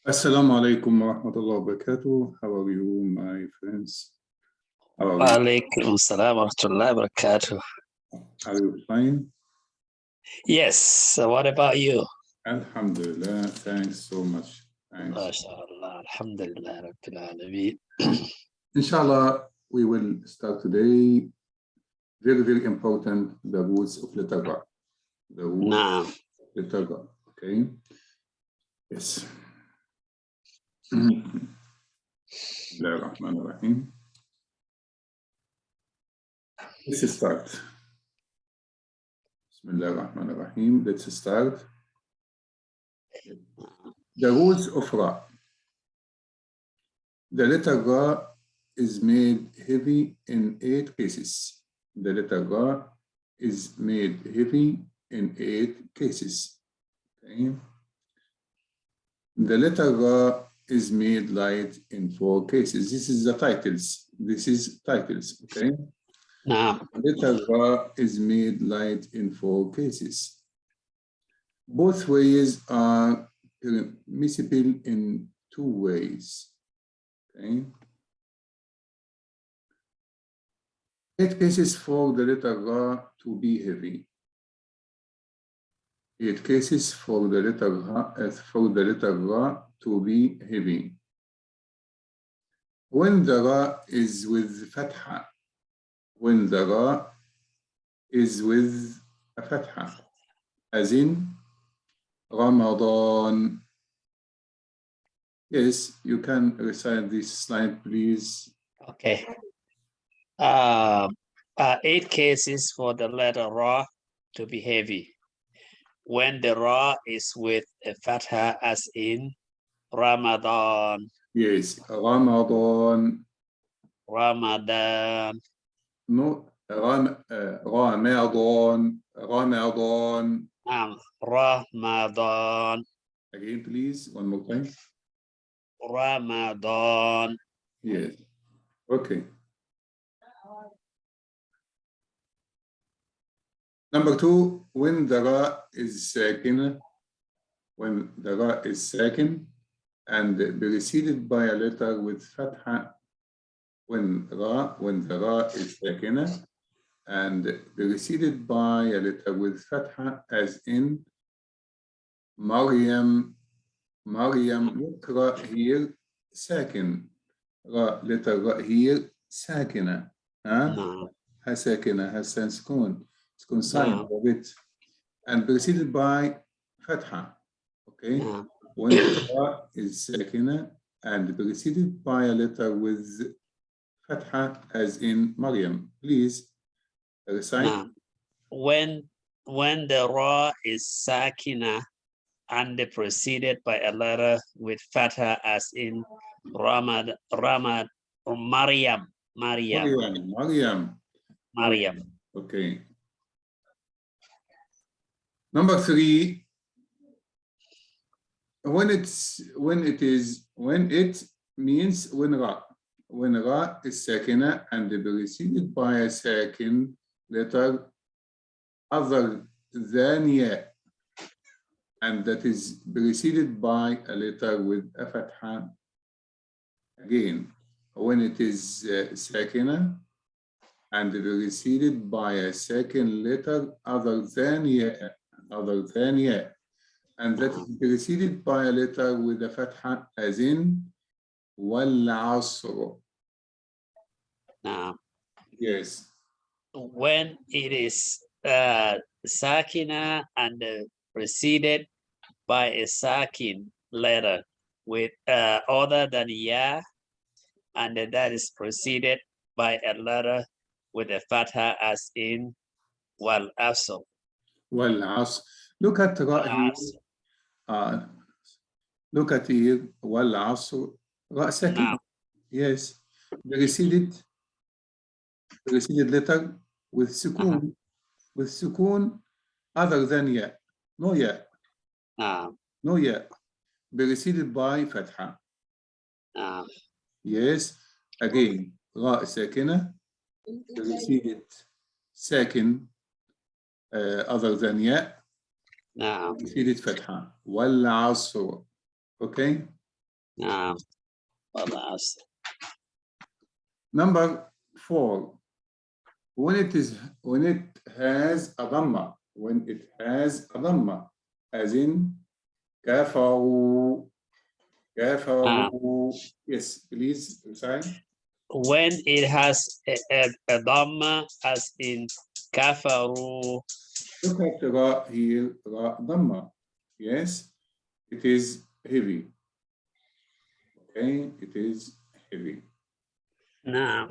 Assalamu alaikum wa rahmatullahi wa barakatuh. How are you, my friends? How are you? Alaikum salam wa rahmatullahi wa barakatuh. Are you fine? Yes, so what about you? Alhamdulillah, thanks so much. Thanks. MashaAllah, alhamdulillah, rabbil alameen. Inshallah, we will start today. Very, very important, the rules of letter Ra. The rules Naam. of letter Ra, okay? Yes. Bismillahirrahmanirrahim. Let's start. Bismillahirrahmanirrahim. Let's start. The rules of Ra. The letter Ra is made heavy in 8 cases. The letter Ra is made heavy in 8 cases. Okay. The letter Ra is made light in 4 cases. This is the titles. This is titles. Okay. Naam. The letter Ra is made light in 4 cases. Both ways are permissible in 2 ways. Okay. 8 cases for the letter Ra to be heavy. 8 cases for the letter Ra to be heavy. When the Ra is with Fatha. When the Ra is with a Fatha. As in Ramadan. Yes, you can recite this slide, please. Okay. 8 cases for the letter Ra to be heavy. When the Ra is with a fatha as in Ramadan. Yes, Ramadan. Ramadan. No, Ramadan. Ramadan. Ramadan. Again, please, one more time. Ramadan. Yes. Okay. Number 2, when the Ra is sakin, and preceded by a letter with Fatha, when the Ra is sakin and preceded by a letter with Fatha, as in Maryam. Look, Ra here, sakin. Letter Ra here, sakina. No. Has sakina, has sukun. Sukun sign of it. And preceded by Fatha. Okay? No. When the Ra is sakina and preceded by a letter with Fatha, as in Maryam. Please recite. No. When the Ra is sakina and preceded by a letter with fatha as in Maryam. Okay. Number 3, when it means when Ra is sakina and preceded by a sakin letter other than ya, and that is preceded by a letter with a fatha. Again, when it is sakina and preceded by a second letter other than ya, and that is preceded by a letter with a fatha, as in wal asr. Yes. When it is sakina and preceded by a sakin letter with other than ya, and that is preceded by a letter with a fatha as in wal asr. Wal asr. Look at Ra here. Look at here. Wal asr. Ra sakin. Yes. Preceded letter with sukun. With sukun other than ya. No ya. No ya. Preceded by fatha. Yes. Again, Ra sakina. Preceded sakin other than ya. Preceded fatha. Wal asr. Okay. نعم خلاص. Number 4. When it has a dhamma. When it has a dhamma. As in كفروا. كفروا. Yes, please recite. When it has a dhamma, as in kafaru. Look at ra here, ra dhamma. Yes, it is heavy. Okay, it is heavy. Now,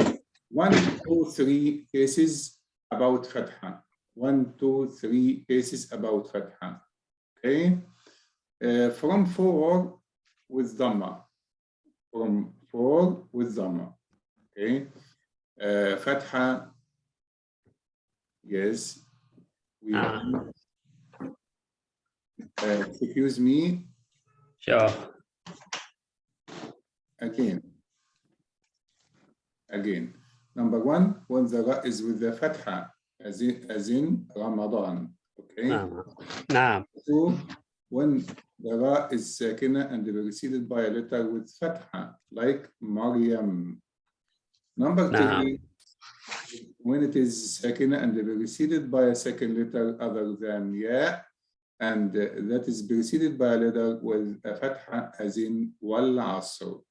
1, 2, 3 cases about fatha. 1, 2, 3 cases about fatha. Okay, from 4 with dhamma. From 4 with dhamma. Okay, fatha. Yes, we have. Excuse me. sure. Again. Number 1, when the ra is with the fatha, as in Ramadan. Okay. Now. 2, when the ra is sakina and preceded by a letter with fatha, like Maryam. Number 3, when it is sakina and preceded by a second letter other than ya, and that is preceded by a letter with a fatha, as in wal asr.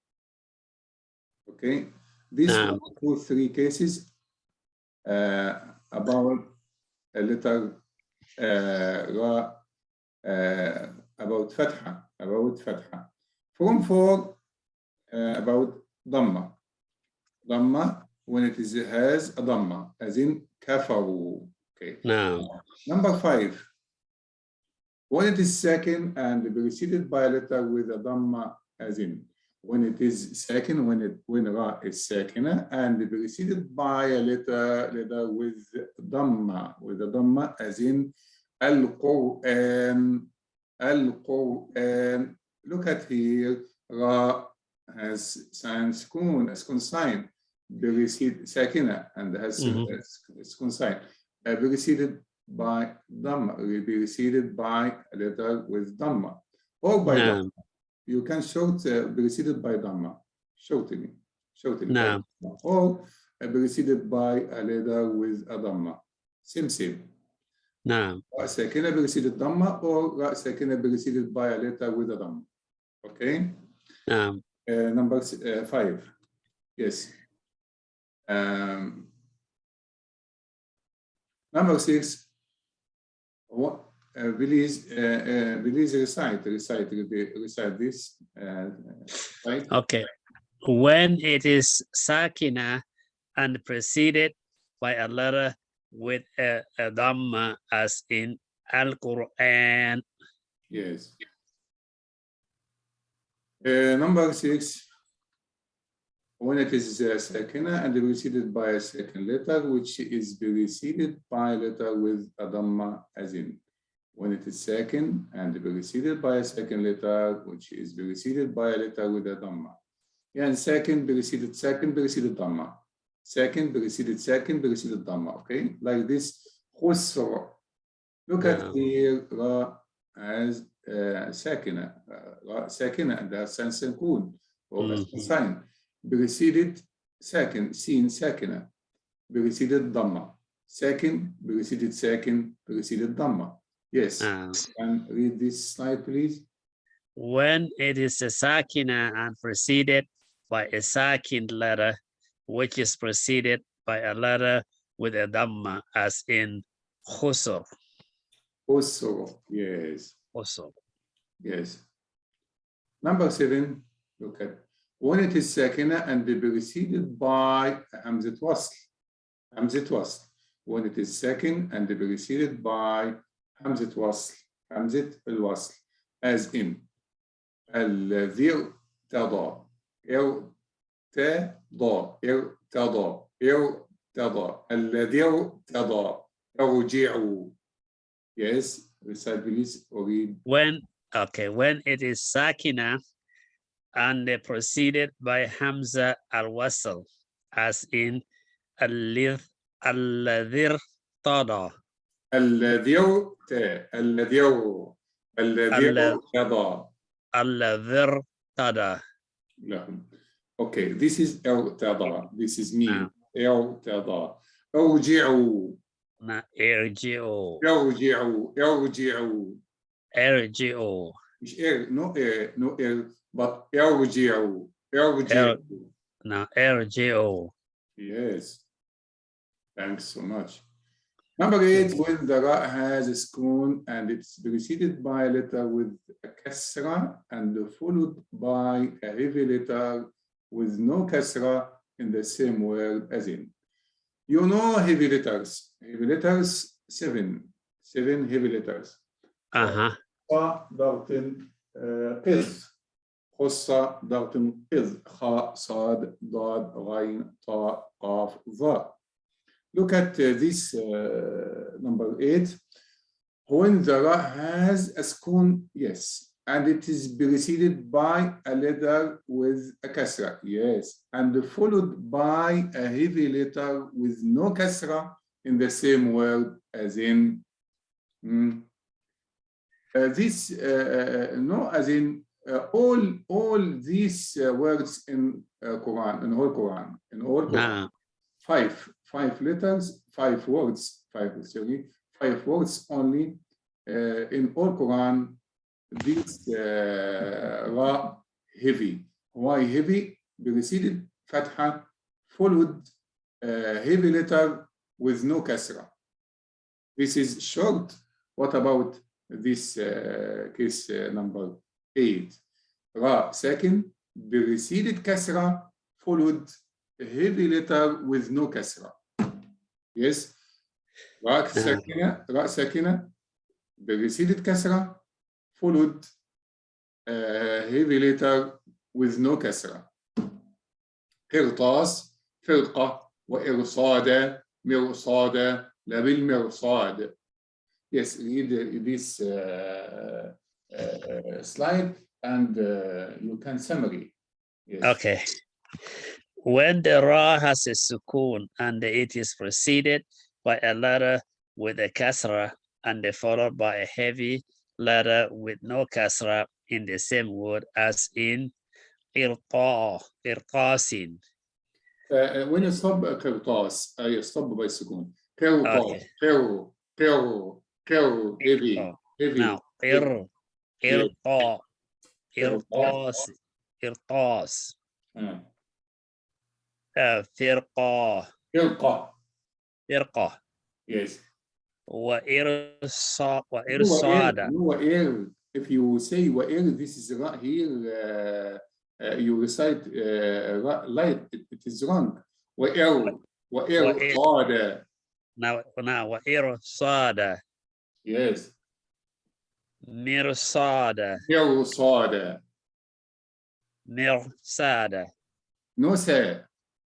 Okay, these 1, 2, 3 cases about a letter ra, about fatha. From 4 about dhamma. Dhamma when it has a dhamma, as in kafaru. Okay. Number 5. When it is second and preceded by a letter with a dhamma, as in when it is second, when ra is sakina and preceded by a letter with a dhamma, as in Al-Quran. Look at here, ra has sukun sign, preceded sakina and has sukun sign, preceded by dhamma, will be preceded by a letter with dhamma or by dhamma. You can short preceded by dhamma. Shortening. Or preceded by a letter with a dhamma. Same. Ra sakina preceded dhamma or ra sakina preceded by a letter with a dhamma. Okay. Number 5. Yes. Number 6. What? Please recite this. Right? Okay. When it is sakina and preceded by a letter with a dhamma, as in Al-Quran. Yes. Number 6. When it is sakina and preceded by a second letter, which is preceded by a letter with a dhamma, as in when it is second and preceded by a second letter, which is preceded by a letter with a dhamma. Yeah, second preceded dhamma. Second preceded dhamma. Okay, like this. Khusra. Look at here, ra as sakina, and that's sankun or a sign. Preceded second, seen sakina, preceded dhamma. Second, preceded dhamma. Yes. Can read this slide, please. When it is a sakina and preceded by a sakin letter, which is preceded by a letter with a dhamma, as in khusr. Yes. Khusr. Yes. Number 7, look at when it is sakina and preceded by hamzat wasl. When it is second and preceded by hamzat al-wasl, as in الذي ارتضى الذي ارتضى ارجعوا. Yes, recite please or read. When it is sakina and preceded by hamza al-wasl, as in الذي ارتضى. الذي ارتضى. لهم. Okay, this is ارتضى. This is me. نعم. ارتضى. ارجعوا. نعم. ارجعوا. ارجعوا. ارجعوا. ارجعوا. مش no but ارجعوا. ارجعوا. نعم. ارجعوا. Yes. Thanks so much. Number 8, when the ra has a sukun and it's preceded by a letter with a kasra and followed by a heavy letter with no kasra in the same word as in. You know heavy letters. Heavy letters, 7 heavy letters. خاء ضغط قذ. خصة ضغط قذ. خاء صاد ضاد غين طاء قاف ظاء. Look at this number 8. When the ra has a sukun, yes, and it is preceded by a letter with a kasra, yes, and followed by a heavy letter with no kasra in the same word as in this. No, as in all these words in Quran, in whole Quran, نعم. five letters, 5 words, 5 words only in all Quran. This ra heavy. Why heavy? Preceded fatha, followed heavy letter with no kasra. This is short. What about this case number 8? Ra second, preceded kasra, followed a heavy letter with no kasra. Yes. Ra sakina, preceded kasra, followed a heavy letter with no kasra. قرطاس, فرقة, وإرصاد, مرصاد, لا بالمرصاد. Yes, read this slide and you can summary. Yes. Okay. When the ra has a sukun and it is preceded by a letter with a kasra and followed by a heavy letter with no kasra in the same word as in irqasin. When you stop قرطاس, you stop by sukun. قرطاس, heavy. Now, irqas. فرقة. Yes. وإرصاد. If you say وإر, this is right here. You recite light. It is wrong. وإرصاد. Now وإرصاد. Yes. مرصاد. مرصاد. No say,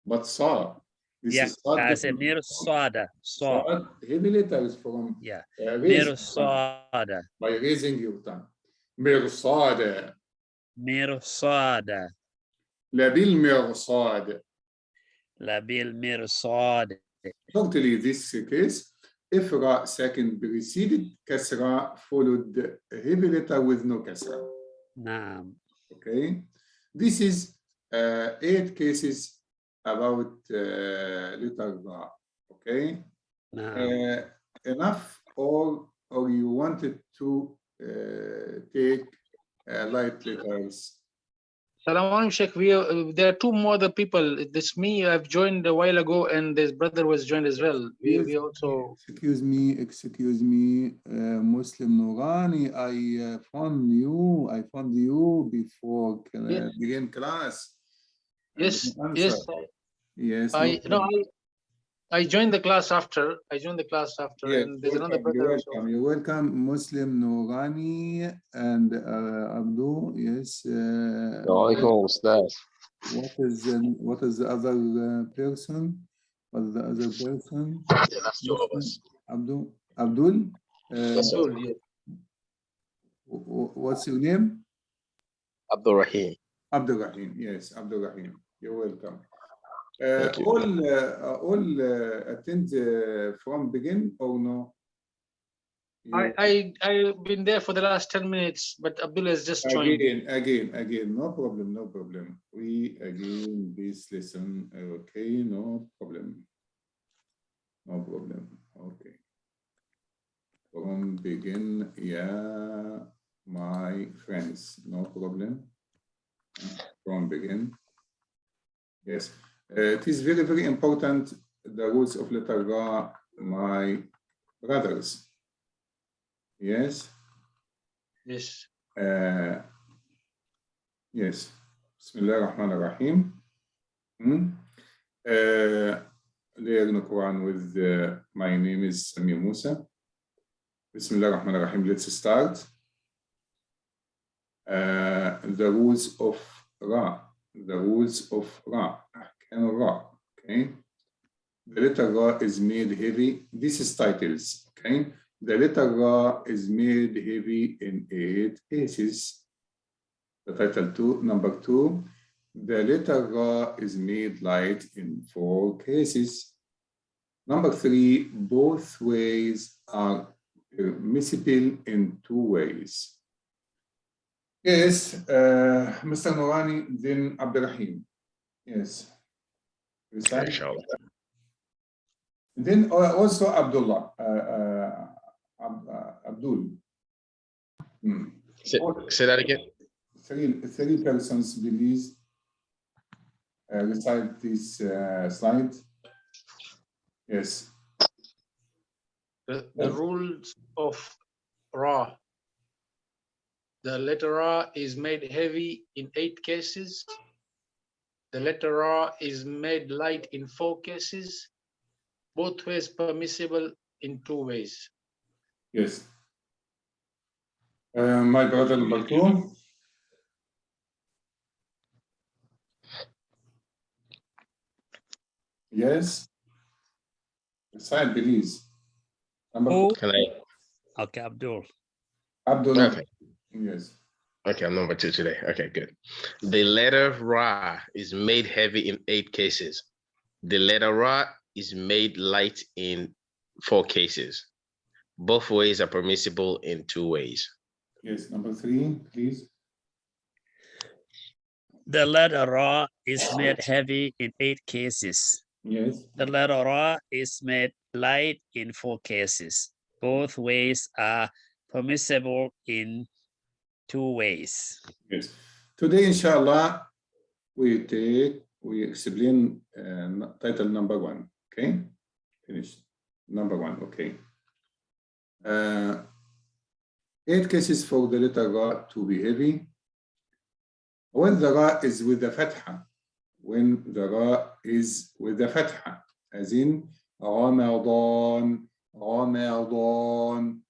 but saw. This I is said mirsada. Saw. Heavy letters from mirsada. By raising your tongue. Mirsada. Mirsada. Labil mirsad. Labil mirsad. Totally this case, if ra second preceded kasra followed a heavy letter with no kasra. Naam. Okay. This is 8 cases about letter ra. Okay. Enough, or you wanted to take light letters? Salam alaikum, Sheikh. There are 2 more other people. This me, I've joined a while ago, and this brother was joined as well. We also. Excuse me, Muslim Nourani. I found you before begin class. Yes. Yes. I joined the class after. Yes, and there's another brother. You're welcome, Muslim Nourani and Abdul. Yes. What is the other person? What's the other person? Yeah, that's 2 of us. Abdul. What's your name? Abdul Rahim. Abdul Rahim. Yes, Abdul Rahim. You're welcome. Thank you. All attend from begin or no? I've been there for the last 10 minutes, but Abdullah has just joined. Again, no problem. We again this lesson, okay, no problem. Okay. From begin, yeah, my friends, no problem. From begin, yes. It is very important, the rules of letter Ra, my brothers. Yes. Yes. Yes. Bismillah ar-Rahman ar-Rahim. Learn the Quran with my name is Sami Musa. Bismillah ar-Rahman ar-Rahim. Let's start. The rules of Ra. The rules of Ra. Ahkam Ra. Okay. The letter Ra is made heavy. This is titles. Okay. The letter Ra is made heavy in 8 cases. The title 2, number 2. The letter Ra is made light in 4 cases. Number 3, both ways are permissible in 2 ways. Yes, Mr. Nourani, then Abdurrahim. Yes. Inshallah. Then also Abdullah. Abdul. Say that again. Three persons, please recite this slide. Yes. The rules of Ra. The letter Ra is made heavy in 8 cases. The letter Ra is made light in 4 cases. Both ways permissible in 2 ways. Yes. My brother number 2. Yes. Recite, please. Number 2. Can I? Okay, Abdul. Abdul. Okay. Yes. Okay, I'm number 2 today. Okay, good. The letter Ra is made heavy in 8 cases. The letter Ra is made light in 4 cases. Both ways are permissible in 2 ways. Yes, number 3, please. The letter Ra is made heavy in 8 cases. Yes. The letter Ra is made light in 4 cases. Both ways are permissible in 2 ways. Yes. Today, inshallah, we explain title number 1. Okay. Finished. Number 1. Okay. 8 cases for the letter Ra to be heavy. When the Ra is with the Fatha. When the Ra is with the Fatha, as in Ramadan, Ramadan.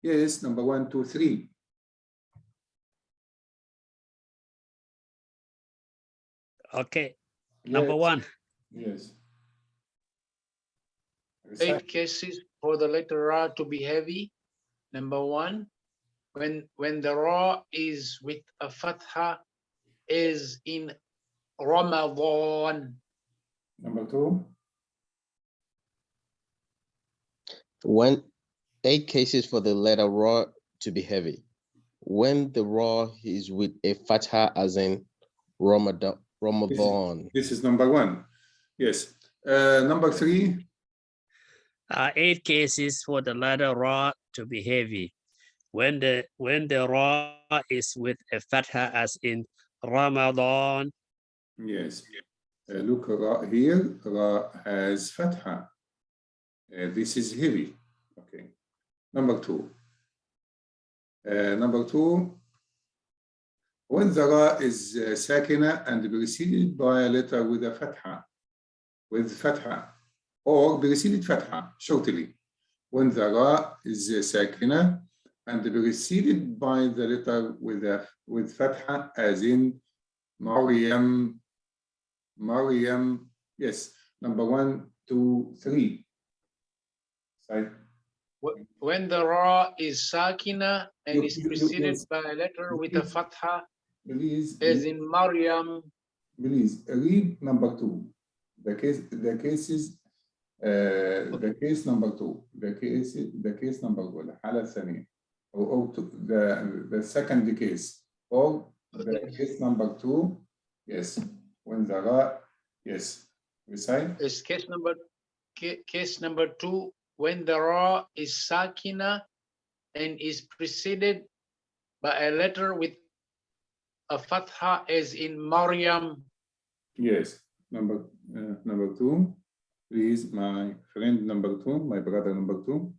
Yes, number 1, 2, 3. Okay, Yes. number 1. Yes. 8 cases for the letter Ra to be heavy. Number 1, when the Ra is with a Fatha, is in Ramadan. Number 2. When 8 cases for the letter Ra to be heavy. When the Ra is with a Fatha, as in Ramadan. This is number 1. Yes. Number 3. 8 cases for the letter Ra to be heavy. When the Ra is with a Fatha, as in Ramadan. Yes. Look Ra here. Ra has Fatha. This is heavy. Okay. Number 2. Number 2. When the Ra is sakina and preceded by a letter with a Fatha, or preceded Fatha shortly. When the Ra is sakina and preceded by the letter with Fatha, as in Maryam. Yes. Number 1, 2, 3. Side. When the Ra is sakina and is preceded by a letter with a Fatha, as in Maryam. Please read number 2. The cases the case number 2 the case number 2 الحالة الثانية or the second case or the case number 2 yes when the ra yes recite Is case number 2 when the ra is sakina and is preceded by a letter with a fatha as in Maryam. yes number 2 please my friend number 2 my brother number 2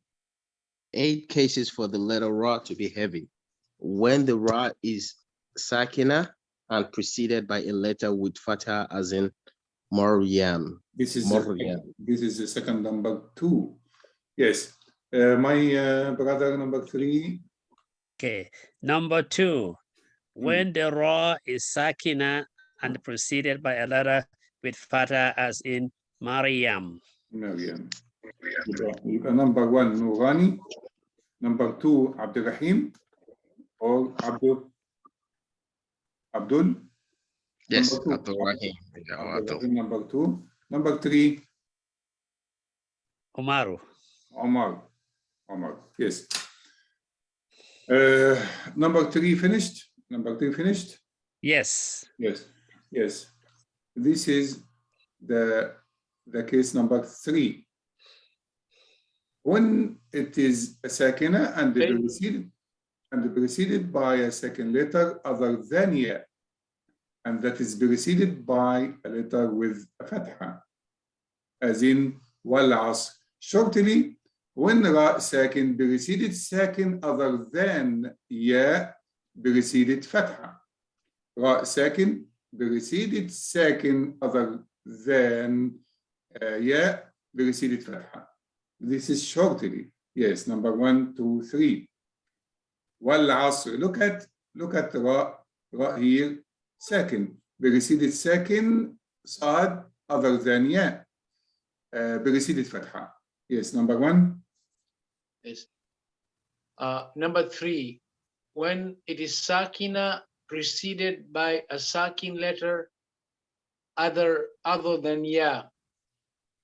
8 cases for the letter ra to be heavy. When the ra is sakina and preceded by a letter with fatha as in Maryam. this is Maryam. the second number 2 yes my brother number 3 Okay. Number 2, when the ra is sakina and preceded by a letter with fatha as in Maryam. Maryam. يبقى number 1 نوراني number 2 عبد الرحيم or Abdul Yes, number 2 Abdul Rahim. Yeah, Abdul. number 2 number 3 Umaru. Omar yes number 3 finished Yes. yes this is the case number 3 when it is a sakina and preceded by a second letter other than ya and that is preceded by a letter with a fatha as in wal asr. Shortly, when ra sakin preceded sakin other than ya preceded fatha. Ra sakin preceded sakin other than ya preceded fatha. This is shortly. Yes, number 1, 2, 3. Wal asr. Look at ra here. Sakin preceded sakin sad other than ya preceded fatha. Yes, number 1. Yes. Number 3, when it is sakina preceded by a sakin letter other than ya,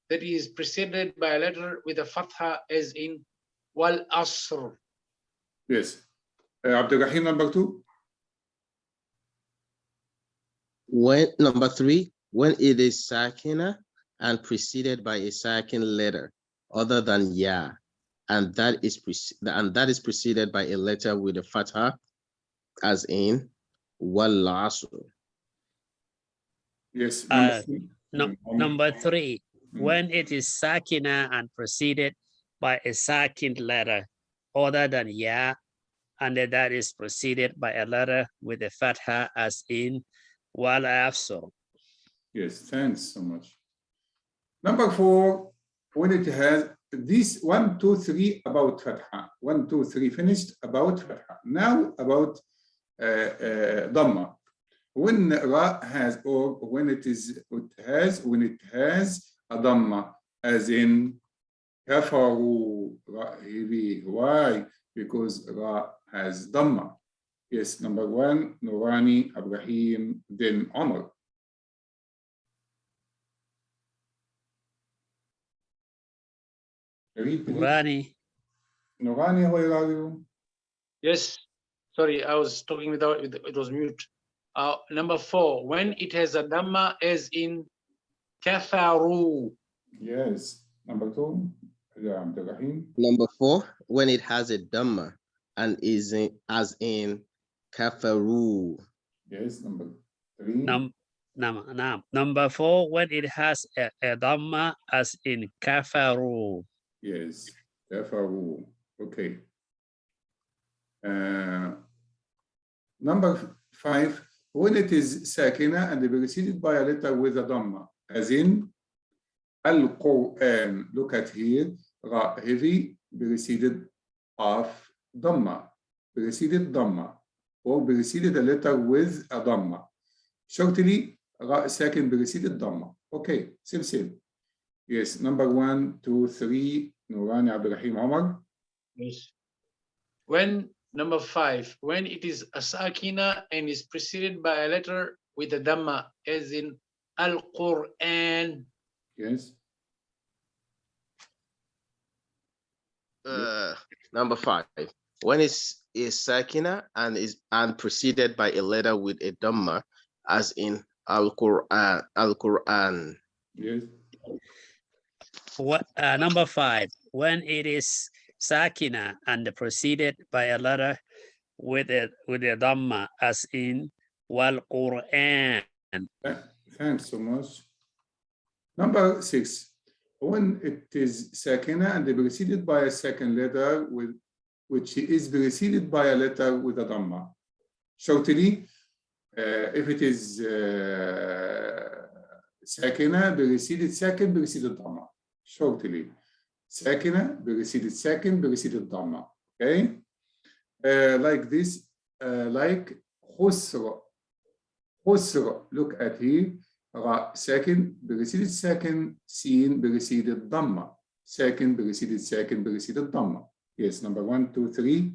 that is preceded by a letter with a fatha as in wal asr. Yes. Abdul Rahim, number 2. When number 3, when it is sakina and preceded by a sakin letter other than ya, and that is preceded by a letter with a fatha as in wal asr. Yes. Number 3, when it is sakina and preceded by a sakin letter other than ya, and that is preceded by a letter with a fatha as in wal asr. Yes, thanks so much. Number 4, when it has this 1, 2, 3 about fatha. 1, 2, 3 finished about fatha. Now about dhamma. When ra has or when it has a dhamma as in kafaru ra heavy. Why? Because ra has dhamma. Yes, number 1, Nurani, Ibrahim, then Omar. Nurani. Nurani, where are you? Yes, sorry, I was talking without it was mute. Number 4, when it has a dhamma as in kafaru. Yes. Number 2, Abdul Rahim. Number 4, when it has a dhamma and is as in kafaru. Yes. Number 3. Number 4, when it has a dhamma as in kafaru. Yes. Kafaru. Okay. Number 5, when it is sakina and preceded by a letter with a dhamma, as in Al-Quran. Look at here, ra heavy preceded of dhamma, or preceded a letter with a dhamma. Shortly, ra sakin preceded dhamma. Okay, same. Yes, number 1, 2, 3, Nurani, Abdul Rahim, Omar. Yes. When number 5, when it is a sakina and is preceded by a letter with a dhamma, as in Al-Quran. Yes. Number 5. When it's sakina and preceded by a letter with a dhamma, as in Al-Quran. Al-Quran. Yes. What number 5? When it is sakina and preceded by a letter with a dhamma, as in wal Quran. Thanks so much. Number 6. When it is sakina and preceded by a second letter which is preceded by a letter with a dhamma. Shortly, if it is sakina preceded dhamma. Shortly, sakina preceded dhamma. Okay, like this, like khusra. Khusra. Look at here. Ra second preceded second, sin preceded dhamma. Second preceded dhamma. Yes, number 1, 2, 3.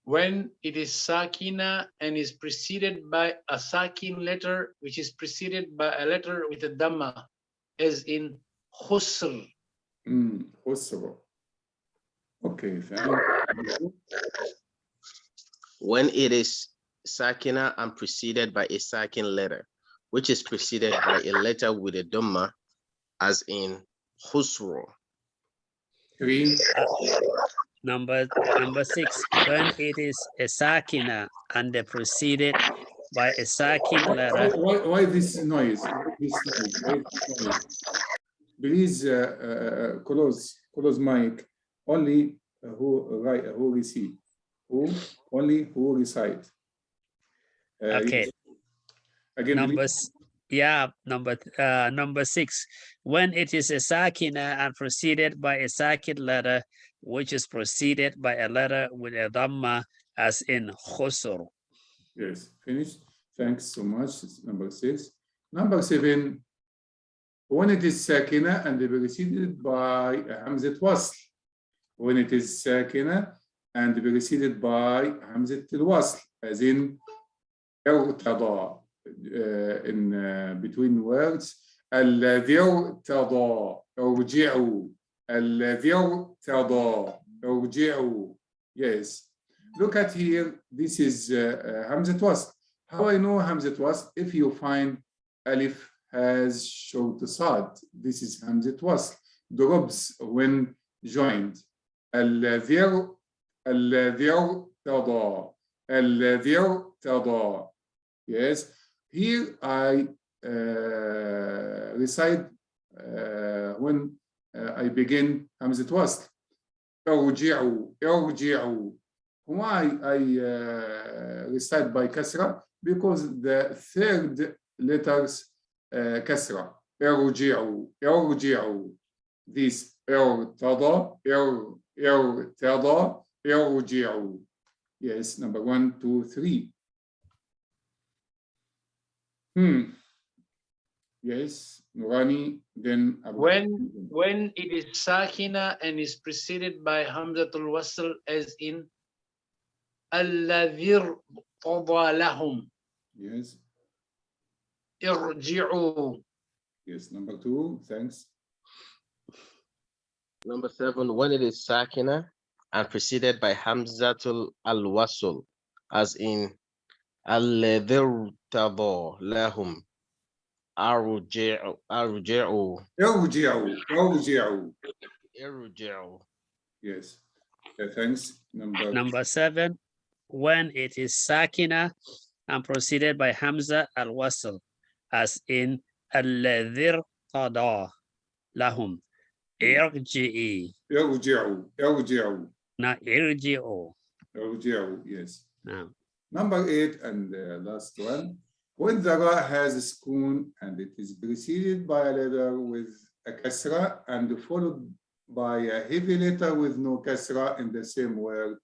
When it is sakina and is preceded by a sakin letter, which is preceded by a letter with a dhamma, as in khusr. Khusra. Okay, thank you. When it is sakina and preceded by a sakin letter, which is preceded by a letter with a dhamma, as in khusro. 3. Number 6. When it is a sakina and preceded by a sakin letter. Why this noise? Please close mic. Only who receive. Only who recite. Okay. Again, number 6. When it is a sakina and preceded by a sakin letter, which is preceded by a letter with a dhamma, as in khusr. Yes, finished. Thanks so much. It's number 6. Number 7. When it is sakina and preceded by a hamzat wasl. When it is sakina and preceded by hamzat al-wasl, as in irtada. In between words, الذي ارتضى ارجعوا الذي ارتضى ارجعوا. Yes, look at here. This is hamzat wasl. How I know hamzat wasl? If you find alif has short sad, this is hamzat wasl. Drops when joined. الذي ارتضى الذي ارتضى. Yes. Here I recite when I begin hamzat wasl. ارجعوا. Why I recite by kasra? Because the third letters kasra. ارجعوا. This ارتضى ارجعوا. Yes, number 1, 2, 3. Yes, Nurani, then When it is sakina and is preceded by hamzatul wasl, as in alladhir lahum. Yes. Irji'u. Yes, number 2, thanks. Number 7. When it is sakina and preceded by hamzatul al-wasl, as in alladhir tadha lahum. Arji'u. Yes. Thanks. Number 7. When it is sakina and preceded by hamza al-wasl, as in alladhir tada lahum. Irji'i. ارجعوا. Not irji'u. Yes. No. Number 8 and the last one. When the ra has a sukun and it is preceded by a letter with a kasra and followed by a heavy letter with no kasra in the same word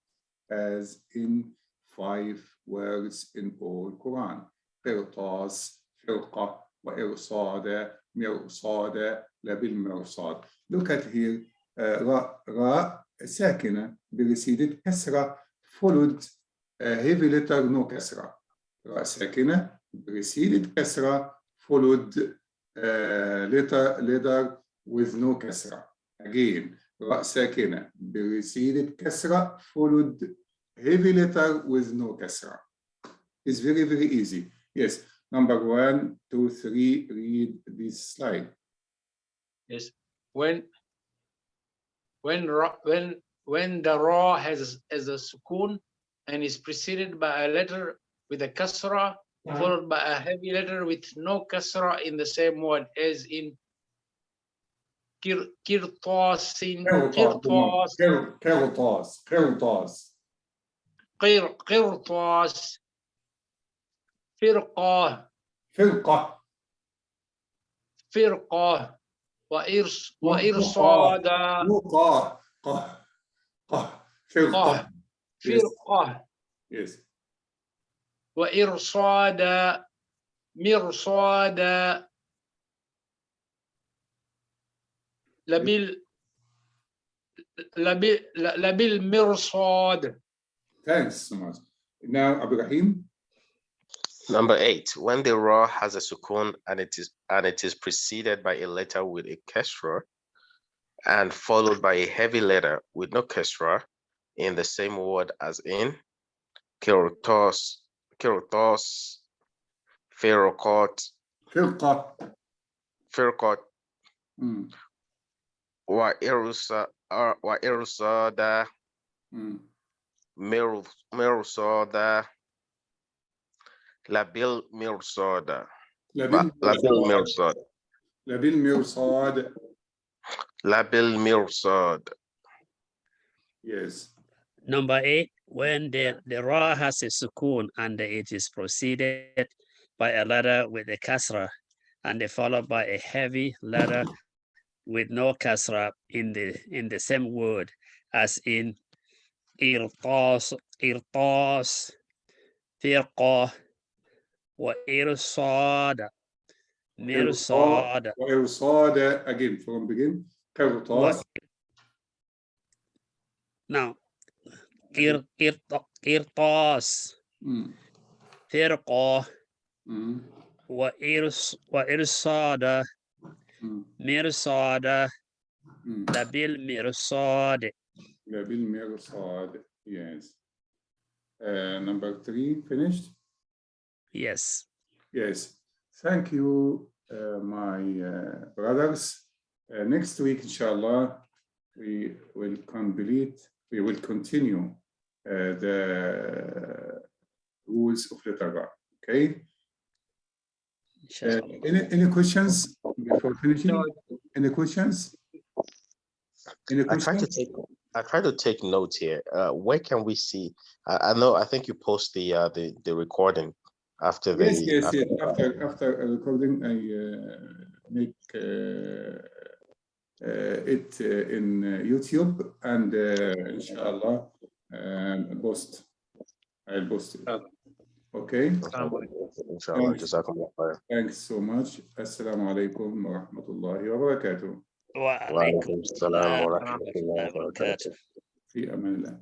as in 5 words in all Quran. قرطاس, فرقة, وإرصاد, مرصاد, لبالمرصاد. Look at here. Ra sakina preceded kasra followed heavy letter no kasra. Ra sakina preceded kasra followed letter with no kasra. Again, راء ساكنة preceded كسرة followed heavy letter with no كسرة. It's very, very easy. Yes. Number 1, 2, 3, read this slide. Yes. When the ra has a sukun and is preceded by a letter with a kasra, followed by a heavy letter with no kasra in the same word, as in qirtasin, qirtas, firqa, firqa, وإرصادا فرقة Yes. وإرصادا مرصادا لبالمرصاد. Thanks so much. Now, Abraham. Number 8, when the ra has a sukun and it is preceded by a letter with a kasra and followed by a heavy letter with no kasra in the same word as in kirtos, firqat, wa irsada, mirsada, labil mirsada. Labil mirsad. Yes. Number 8, when the ra has a sukun and it is preceded by a letter with a kasra and followed by a heavy letter with no kasra in the same word as in irtas, firqa, wa irsada, mirsada. وإرصاد again from begin. قرطاس. Now, irtas, firqa, wa irsada, mirsada, labil mirsad. بالمرصاد. Yes. Number 3 finished. Yes. Yes. Thank you, my brothers. Next week, inshallah, we will continue the rules of letter Ra. Okay. Any questions before finishing? No. Any questions? I try to take notes here. Where can we see? I think you post the recording after the. Yes. After recording, I make it in YouTube, and inshallah, I'll post it. Okay. Inshallah. Jazakumullah. Thanks so much. Assalamu alaikum wa rahmatullahi wa barakatuh. Wa alaikum assalam wa rahmatullahi wa barakatuh. في أمان الله.